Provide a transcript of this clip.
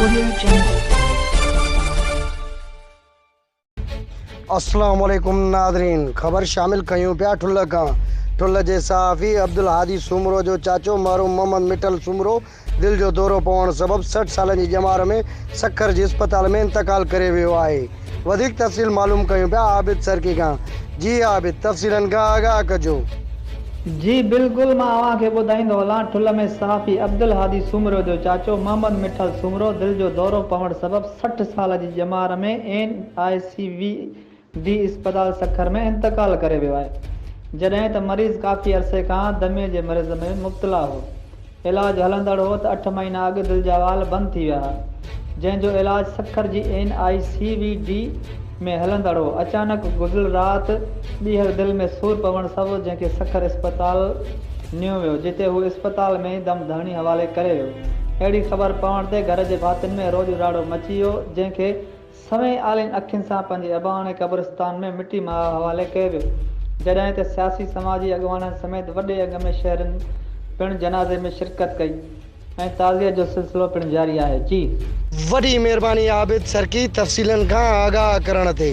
Audio Jungle. अस्सलाम वालेकुम Nadreen, ख़बर शामिल कयूं पिया ठुल्ल खां। ठुल्ल जे सहाफ़ी अब्दुल हादी सूमरो जो चाचो महरूम मोहम्मद मिठल सूमरो दिल जो दौरो पवण सबब 60 सालनि जी ॼमार में सखर जी अस्पताल में इंतकाल करे वियो आहे। वधीक तफ़सील मालूम कयूं पिया आबिद सरकी खां। जी आबिद, तफ़सीलन खां आगाह कजो। जी बिल्कुल, मां अव्हांखे ॿुधाईंदो हलां। ठुल्ल में सहाफ़ी अब्दुल हादी सूमरो जो चाचो मोहम्मद मिठल सूमरो दिल जो दौरो पवण सबब 60 साल जी ॼमार में NICVD अस्पताल सखर में इंतकाल करे वियो आहे, जॾहिं त मरीज़ काफ़ी अरसे खां दमे जे मर्ज़ में मुब्तला हो। इलाज हलंदड़ हो त 8 महीना अॻु दिल जा वाल बंदि थी विया, जंहिंजो इलाज सखर जी NICVD में हलंदड़ हो। अचानक गुज़िर राति ॿीहर दिल में सूर पवण सबबि जंहिंखे सखर अस्पताल नियो वियो, जिते हू अस्पताल में दम धरणी हवाले करे वियो। अहिड़ी ख़बर पवण ते घर जे भातियुनि में रोज राड़ो मची वियो, जंहिंखे सवें आलिन अखियुनि सां पंहिंजे अबाणे क़ब्रिस्तान में मिटी मां हवाले कयो वियो, जॾहिं त सियासी समाजी अॻुवाननि समेत वॾे अघ में शहरनि पिणु जनाज़े में शिरकत कई ऐं ताज़ियत जो सिलसिलो पिणु जारी आहे। जी वॾी महिरबानी आबिद सरकी, तफ़सीलन खां आगाह करण ते।